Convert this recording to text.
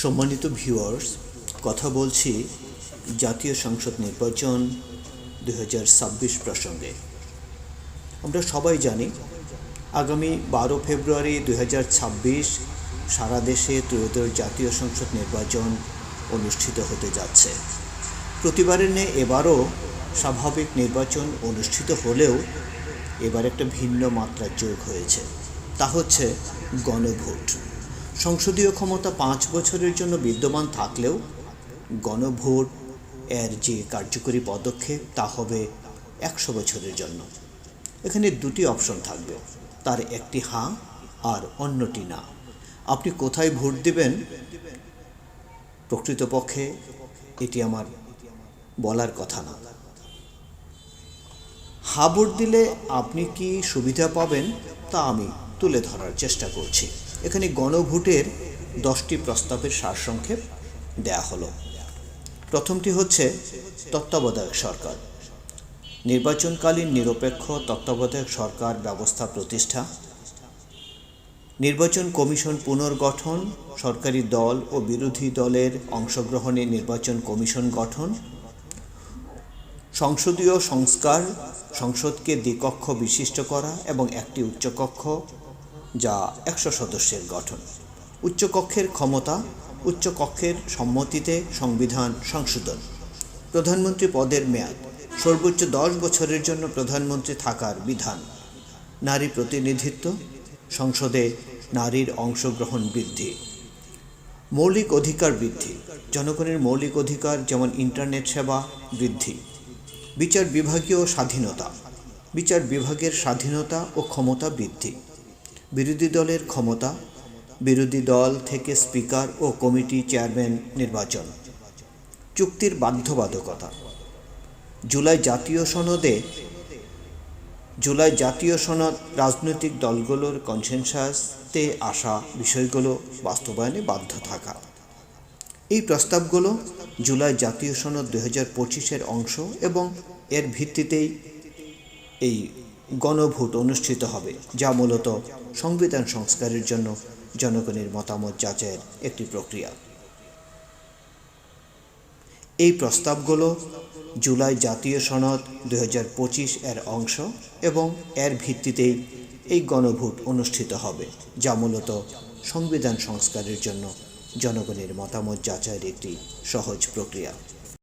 সম্মানিত ভিউয়ার্স, কথা বলছি জাতীয় সংসদ নির্বাচন 2026 প্রসঙ্গে। আমরা সবাই জানি আগামী 12 ফেব্রুয়ারি 2026 সারা দেশে ত্রয়োদশ জাতীয় সংসদ নির্বাচন অনুষ্ঠিত হতে যাচ্ছে। প্রতিবারের ন্যায় এবারও স্বাভাবিক নির্বাচন অনুষ্ঠিত হলেও এবার একটা ভিন্ন মাত্রা যোগ হয়েছে, তা হচ্ছে গণভোট। সংসদীয় ক্ষমতা 5 বছরের জন্য বিদ্যমান থাকলেও গণভোট এর যে কার্যকরী পদক্ষেপ তা হবে 100 বছরের জন্য। এখানে দুটি অপশন থাকবে, তার একটি হ্যাঁ আর অন্যটি না। আপনি কোথায় ভোট দিবেন প্রকৃতপক্ষে এটি আমার বলার কথা না। হ্যাঁ ভোট দিলে আপনি কি সুবিধা পাবেন তা আমি তুলে ধরার চেষ্টা করছি। এখানে গণভোটের 10টি প্রস্তাবের সারসংক্ষেপ দেয়া হলো। প্রথমটি হচ্ছে তত্ত্বাবধায়ক সরকার, নির্বাচনকালীন নিরপেক্ষ তত্ত্বাবধায়ক সরকার ব্যবস্থা প্রতিষ্ঠা, নির্বাচন কমিশন পুনর্গঠন, সরকারি দল ও বিরোধী দলের অংশগ্রহণে নির্বাচন কমিশন গঠন, সংসদীয় সংস্কার, সংসদকে দ্বিকক্ষ বিশিষ্ট করা এবং একটি উচ্চকক্ষ যা 100 সদস্যের গঠন। উচ্চকক্ষের ক্ষমতা, উচ্চকক্ষের সম্মতিতে সংবিধান সংশোধন, প্রধানমন্ত্রী পদের মেয়াদ সর্বোচ্চ 10 বছরের জন্য প্রধানমন্ত্রী থাকার বিধান, নারী প্রতিনিধিত্ব, সংসদে নারীর অংশগ্রহণ বৃদ্ধি, মৌলিক অধিকার বৃদ্ধি, জনগণের মৌলিক অধিকার যেমন ইন্টারনেট সেবা বৃদ্ধি, বিচার বিভাগীয় স্বাধীনতা, বিচার বিভাগের স্বাধীনতা ও ক্ষমতা বৃদ্ধি, বিরোধী দলের ক্ষমতা, বিরোধী দল থেকে স্পিকার ও কমিটি চেয়ারম্যান নির্বাচন, চুক্তির বাধ্যবাধকতা, জুলাই জাতীয় সনদ রাজনৈতিক দলগুলোর কনসেনসাসে আসা বিষয়গুলো বাস্তবায়নে বাধ্য থাকা। এই প্রস্তাবগুলো জুলাই জাতীয় সনদ 2025-এর অংশ এবং এর ভিত্তিতেই এই গণভোট অনুষ্ঠিত হবে, যা মূলত সংবিধান সংস্কারের জন্য জনগণের মতামত যাচাইয়ের একটি প্রক্রিয়া। এই প্রস্তাবগুলো জুলাই জাতীয় সনদ 2025 এর অংশ এবং এর ভিত্তিতেই এই গণভোট অনুষ্ঠিত হবে, যা মূলত সংবিধান সংস্কারের জন্য জনগণের মতামত যাচাইয়ের একটি সহজ প্রক্রিয়া।